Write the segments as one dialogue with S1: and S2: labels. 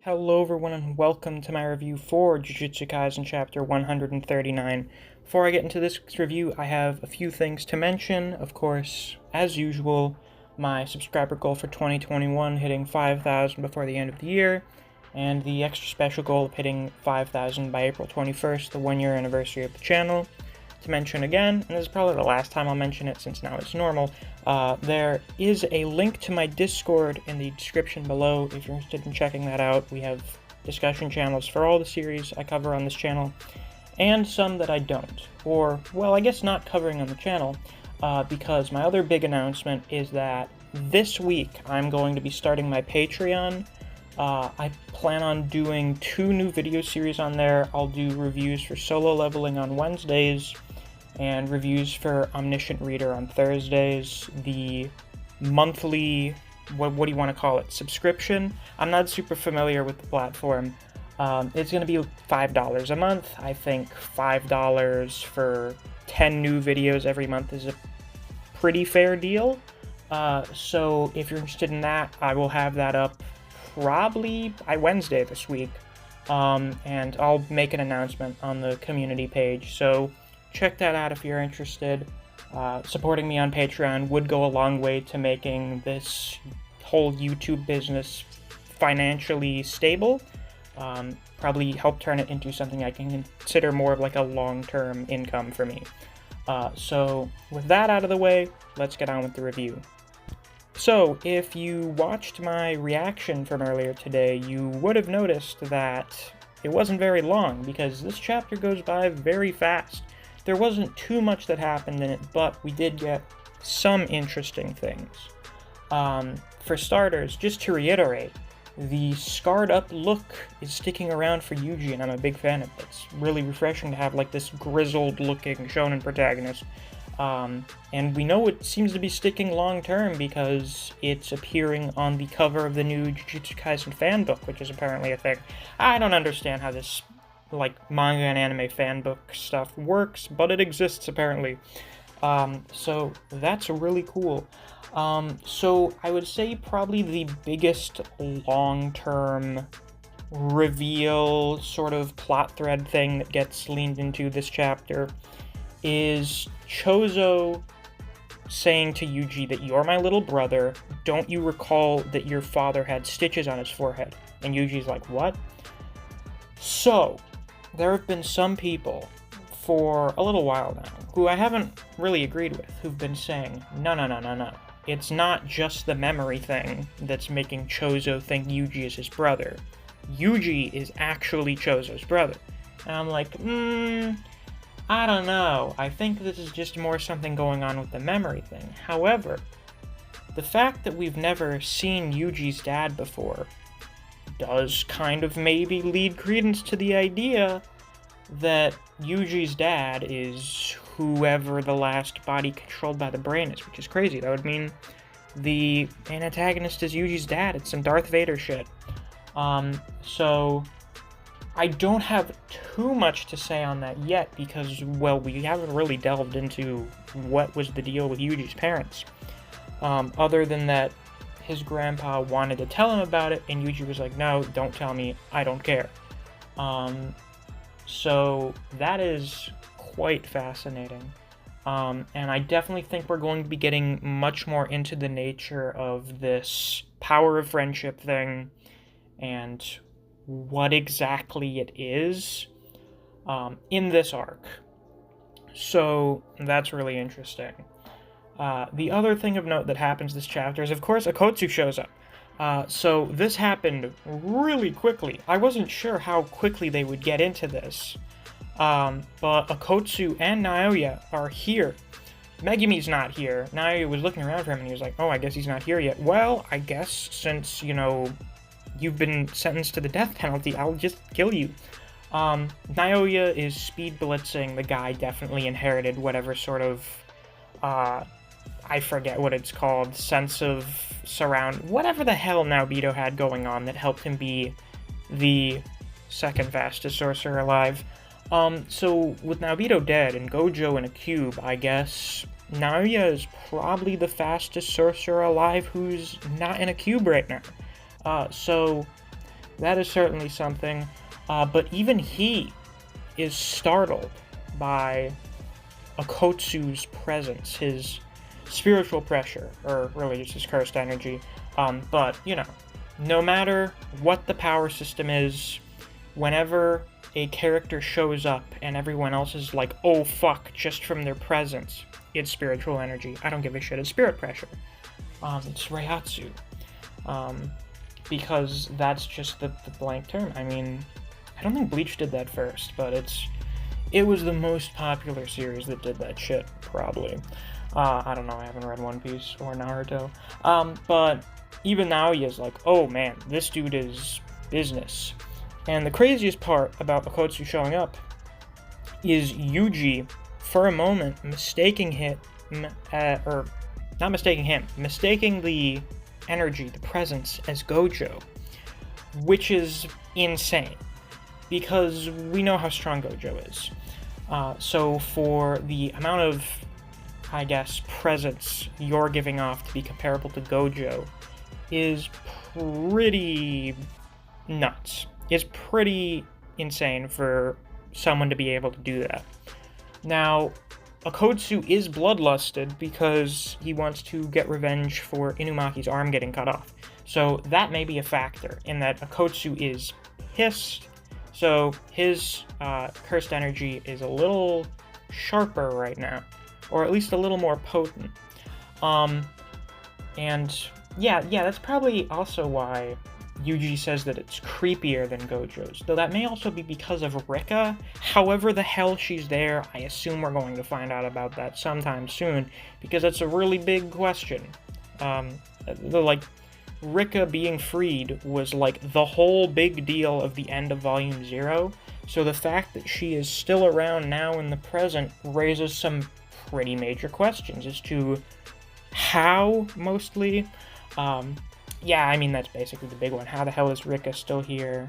S1: Hello everyone and welcome to my review for Jujutsu Kaisen chapter 139. Before I get into this review, I have a few things to mention. Of course, as usual, my subscriber goal for 2021 hitting 5,000 before the end of the year, and the extra special goal of hitting 5,000 by April 21st, the 1-year anniversary of the channel. To mention again, and this is probably the last time I'll mention it since now it's normal, there is a link to my Discord in the description below if you're interested in checking that out. We have discussion channels for all the series I cover on this channel, and some that I don't. Or, well, I guess not covering on the channel, because my other big announcement is that this week I'm going to be starting my Patreon. I plan on doing 2 new video series on there. I'll do reviews for Solo Leveling on Wednesdays, and reviews for Omniscient Reader on Thursdays. The monthly, what do you want to call it, subscription? I'm not super familiar with the platform. It's going to be $5 a month. I think $5 for 10 new videos every month is a pretty fair deal. So if you're interested in that, I will have that up probably by Wednesday this week. And I'll make an announcement on the community page. So check that out if you're interested. Supporting me on Patreon would go a long way to making this whole YouTube business financially stable. Probably help turn it into something I can consider more of like a long-term income for me. So with that out of the way, let's get on with the review. So, if you watched my reaction from earlier today, you would have noticed that it wasn't very long, because this chapter goes by very fast. There wasn't too much that happened in it, but we did get some interesting things. For starters, just to reiterate, the scarred-up look is sticking around for Yuji, and I'm a big fan of it. It's really refreshing to have, like, this grizzled-looking shonen protagonist. And we know it seems to be sticking long-term because it's appearing on the cover of the new Jujutsu Kaisen fan book, which is apparently a thing. I don't understand how this, like, manga and anime fan book stuff works, but it exists apparently. So that's really cool. So I would say probably the biggest long-term reveal sort of plot thread thing that gets leaned into this chapter is Chozo saying to Yuji that you're my little brother, don't you recall that your father had stitches on his forehead? And Yuji's like, what? So, there have been some people for a little while now who I haven't really agreed with, who've been saying, no. It's not just the memory thing that's making Chozo think Yuji is his brother. Yuji is actually Chozo's brother. And I'm like, I don't know. I think this is just more something going on with the memory thing. However, the fact that we've never seen Yuji's dad before does kind of maybe lead credence to the idea that Yuji's dad is whoever the last body controlled by the brain is, which is crazy. That would mean the antagonist is Yuji's dad. It's some Darth Vader shit. So I don't have too much to say on that yet because, well, we haven't really delved into what was the deal with Yuji's parents. Other than that, his grandpa wanted to tell him about it, and Yuji was like, no, don't tell me, I don't care. So that is quite fascinating. And I definitely think we're going to be getting much more into the nature of this power of friendship thing, and what exactly it is in this arc. So that's really interesting. The other thing of note that happens this chapter is, of course, Akotsu shows up. So this happened really quickly. I wasn't sure how quickly they would get into this. But Akotsu and Naoya are here. Megumi's not here. Naoya was looking around for him and he was like, oh, I guess he's not here yet. Well, I guess since, you know, you've been sentenced to the death penalty, I'll just kill you. Naoya is speed blitzing. The guy definitely inherited whatever sort of, I forget what it's called, sense of surround, whatever the hell Naobito had going on that helped him be the second fastest sorcerer alive. So with Naobito dead and Gojo in a cube, I guess Naoya is probably the fastest sorcerer alive who's not in a cube right now. So That is certainly something. But even he is startled by Akotsu's presence, his spiritual pressure, or really just his cursed energy. But, no matter what the power system is, whenever a character shows up and everyone else is like, oh fuck, just from their presence, it's spiritual energy. I don't give a shit, it's spirit pressure. It's Reiatsu. Because that's just the blank term. I mean, I don't think Bleach did that first, but it was the most popular series that did that shit, probably. I don't know, I haven't read One Piece or Naruto. But even now he is like, oh man, this dude is business. And the craziest part about Akotsu showing up is Yuji, for a moment, mistaking the energy, the presence, as Gojo, which is insane, because we know how strong Gojo is. So for the amount of, I guess, presence you're giving off to be comparable to Gojo is pretty nuts. It's pretty insane for someone to be able to do that. Now, Akotsu is bloodlusted because he wants to get revenge for Inumaki's arm getting cut off. So that may be a factor in that Akotsu is pissed, so his cursed energy is a little sharper right now, or at least a little more potent. And yeah, that's probably also why Yuji says that it's creepier than Gojo's, though that may also be because of Rika. However the hell she's there, I assume we're going to find out about that sometime soon, because that's a really big question. Rika being freed was like the whole big deal of the end of Volume 0, so the fact that she is still around now in the present raises some pretty major questions as to how, mostly. Yeah, I mean, that's basically the big one. How the hell is Rika still here?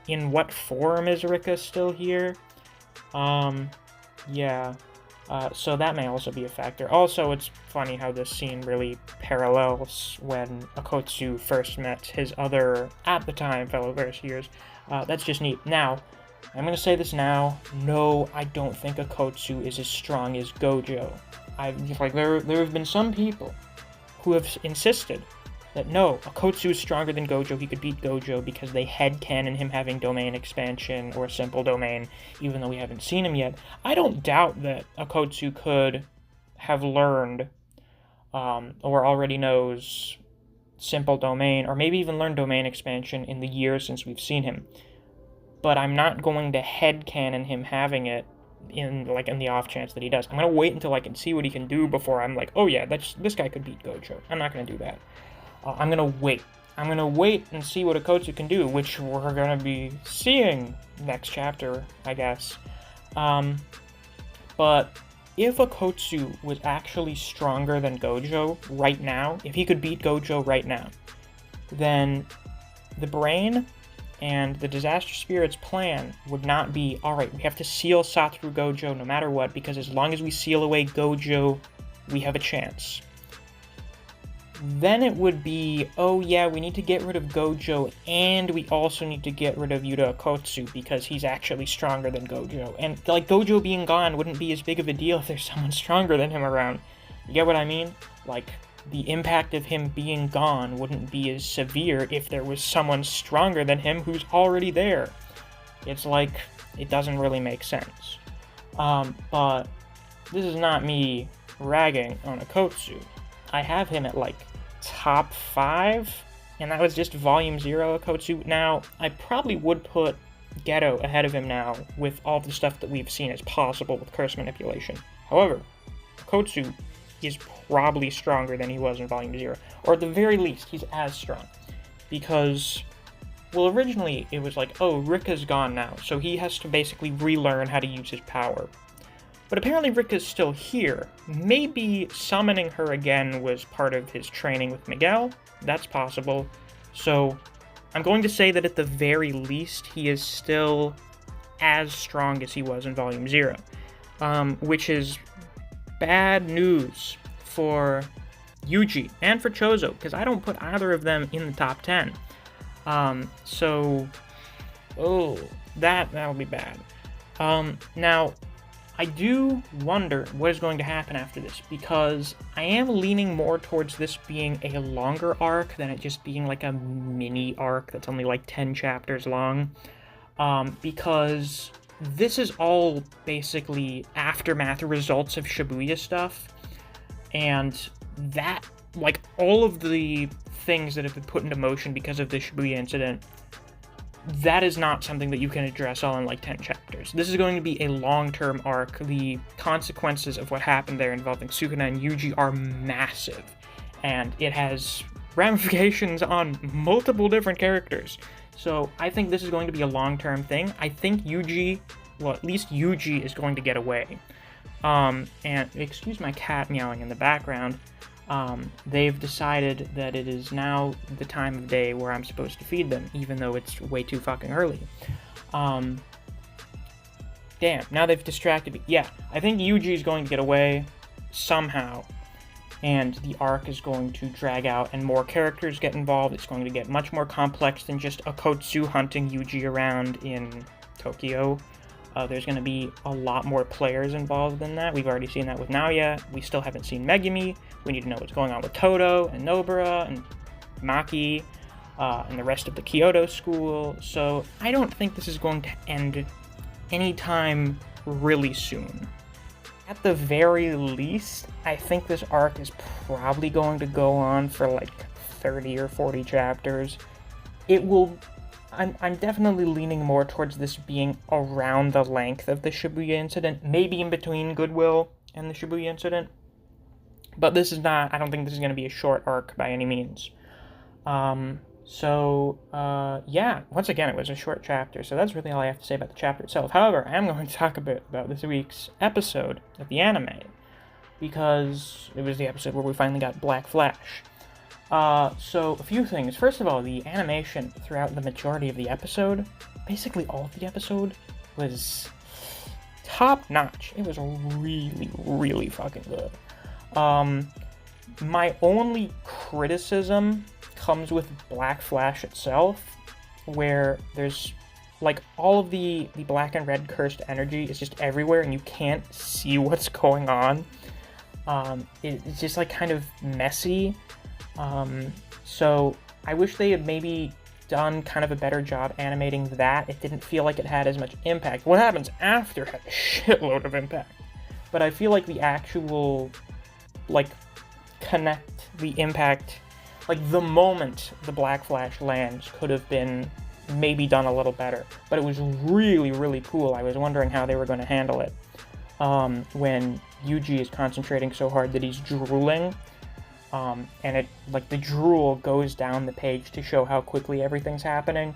S1: In what form is Rika still here? Yeah. So that may also be a factor. Also, it's funny how this scene really parallels when Akotsu first met his other, at the time, fellow Versailles. That's just neat. Now, I'm gonna say this now. No, I don't think Akotsu is as strong as Gojo. There have been some people who have insisted that no, Akotsu is stronger than Gojo, he could beat Gojo because they headcanon him having domain expansion or simple domain, even though we haven't seen him yet. I don't doubt that Akotsu could have learned, or already knows simple domain, or maybe even learned domain expansion in the years since we've seen him. But I'm not going to headcanon him having it in the off chance that he does. I'm going to wait until I can see what he can do before I'm like, oh yeah, this guy could beat Gojo. I'm not going to do that. I'm going to wait. I'm going to wait and see what Akotsu can do, which we're going to be seeing next chapter, I guess. But if Akotsu was actually stronger than Gojo right now, if he could beat Gojo right now, then the brain and the Disaster Spirit's plan would not be, alright, we have to seal Satoru Gojo no matter what, because as long as we seal away Gojo, we have a chance. Then it would be, oh yeah, we need to get rid of Gojo, and we also need to get rid of Yuta Akotsu, because he's actually stronger than Gojo. And, Gojo being gone wouldn't be as big of a deal if there's someone stronger than him around. You get what I mean? The impact of him being gone wouldn't be as severe if there was someone stronger than him who's already there. It's it doesn't really make sense. But this is not me ragging on Akotsu. I have him at top 5, and that was just Volume 0 Akotsu. Now, I probably would put Geto ahead of him now with all the stuff that we've seen as possible with curse manipulation. However, Akotsu is probably stronger than he was in Volume 0, or at the very least, he's as strong. Because, well, originally it was oh, Rika's gone now, so he has to basically relearn how to use his power. But apparently Rika's still here. Maybe summoning her again was part of his training with Miguel. That's possible. So I'm going to say that at the very least, he is still as strong as he was in Volume 0. Which is bad news for Yuji and for Chozo, because I don't put either of them in the top 10. So, that'll be bad. Now, I do wonder what is going to happen after this, because I am leaning more towards this being a longer arc than it just being like a mini arc that's only like 10 chapters long, because this is all basically aftermath results of Shibuya stuff, and that, like, all of the things that have been put into motion because of the Shibuya incident, that is not something that you can address all in like 10 chapters. This is going to be a long-term arc. The consequences of what happened there involving Sukuna and Yuji are massive, and it has ramifications on multiple different characters. So I think this is going to be a long-term thing. I think Yuji, well, at least Yuji is going to get away. And excuse my cat meowing in the background. They've decided that it is now the time of day where I'm supposed to feed them, even though it's way too fucking early. Damn, now they've distracted me. Yeah, I think Yuji is going to get away somehow, and the arc is going to drag out and more characters get involved. It's going to get much more complex than just Akotsu hunting Yuji around in Tokyo. There's going to be a lot more players involved in that. We've already seen that with Naoya. We still haven't seen Megumi. We need to know what's going on with Todo and Nobara and Maki and the rest of the Kyoto school. So I don't think this is going to end anytime really soon. At the very least, I think this arc is probably going to go on for like 30 or 40 chapters. It will... I'm definitely leaning more towards this being around the length of the Shibuya incident, maybe in between Goodwill and the Shibuya incident. But this is not, I don't think this is going to be a short arc by any means. Yeah, once again, it was a short chapter, so that's really all I have to say about the chapter itself. However, I am going to talk a bit about this week's episode of the anime, because it was the episode where we finally got Black Flash. So a few things. First of all, the animation throughout the majority of the episode, basically all of the episode, was top-notch. It was really, really fucking good. My only criticism comes with Black Flash itself, where there's, like, all of the black and red cursed energy is just everywhere, and you can't see what's going on. It's just, like, kind of messy. So I wish they had maybe done kind of a better job animating that. It didn't feel like it had as much impact. What happens after had a shitload of impact. But I feel like the actual, like, connect the impact, like, the moment the Black Flash lands could have been maybe done a little better. But it was really, really cool. I was wondering how they were going to handle it. When Yuji is concentrating so hard that he's drooling, and it, like, the drool goes down the page to show how quickly everything's happening.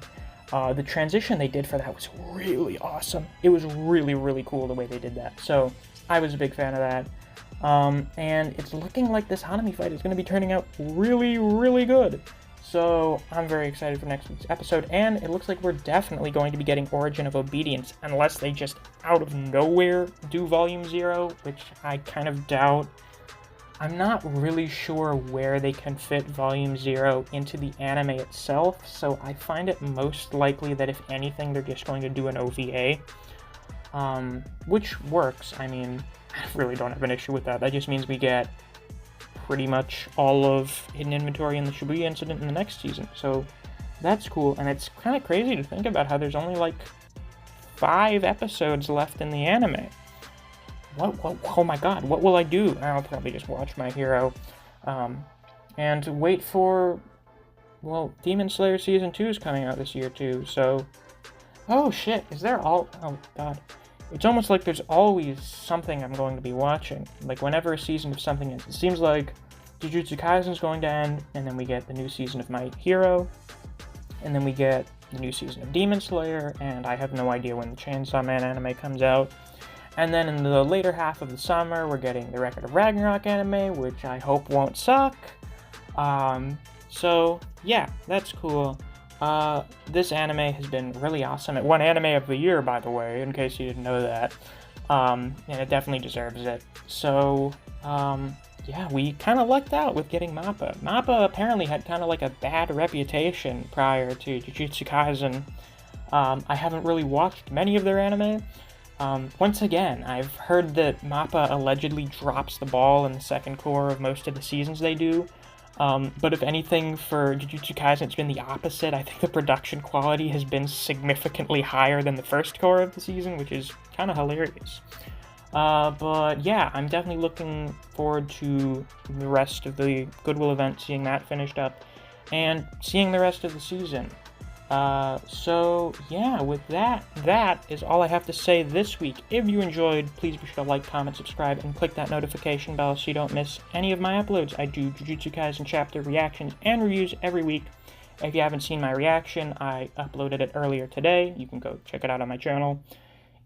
S1: The transition they did for that was really awesome. It was really, really cool the way they did that. So I was a big fan of that. And it's looking like this Hanami fight is going to be turning out really, really good. So I'm very excited for next week's episode, and it looks like we're definitely going to be getting Origin of Obedience, unless they just out of nowhere do Volume 0, which I kind of doubt. I'm not really sure where they can fit Volume 0 into the anime itself, so I find it most likely that if anything, they're just going to do an OVA, which works. I mean, I really don't have an issue with that. That just means we get pretty much all of Hidden Inventory and the Shibuya incident in the next season, so that's cool. And it's kind of crazy to think about how there's only like 5 episodes left in the anime. What, oh my god, what will I do? I'll probably just watch My Hero, and wait for, well, Demon Slayer Season 2 is coming out this year too, so, oh shit, oh god, it's almost like there's always something I'm going to be watching, like whenever a season of something ends. It seems like Jujutsu Kaisen is going to end, and then we get the new season of My Hero, and then we get the new season of Demon Slayer, and I have no idea when the Chainsaw Man anime comes out. And then in the later half of the summer, we're getting the Record of Ragnarok anime, which I hope won't suck. So, yeah, that's cool. This anime has been really awesome. It won Anime of the Year, by the way, in case you didn't know that. And it definitely deserves it. So, yeah, we kind of lucked out with getting Mappa. Mappa apparently had kind of like a bad reputation prior to Jujutsu Kaisen. I haven't really watched many of their anime. Once again, I've heard that Mappa allegedly drops the ball in the second core of most of the seasons they do. But if anything, for Jujutsu Kaisen, it's been the opposite. I think the production quality has been significantly higher than the first core of the season, which is kind of hilarious. But yeah, I'm definitely looking forward to the rest of the Goodwill event, seeing that finished up, and seeing the rest of the season. So yeah, with that is all I have to say this week. If you enjoyed, please be sure to like, comment, subscribe, and click that notification bell so you don't miss any of my uploads. I do Jujutsu Kaisen chapter reactions and reviews every week. If you haven't seen my reaction, I uploaded it earlier today. You can go check it out on my channel.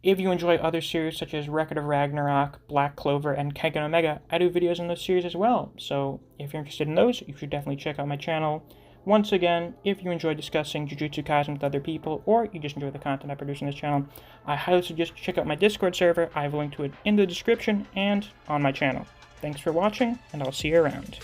S1: If you enjoy other series such as Record of Ragnarok, Black Clover, and Kengan Omega, I do videos on those series as well. So if you're interested in those, you should definitely check out my channel. Once again, if you enjoy discussing Jujutsu Kaisen with other people, or you just enjoy the content I produce on this channel, I highly suggest you check out my Discord server. I have a link to it in the description and on my channel. Thanks for watching, and I'll see you around.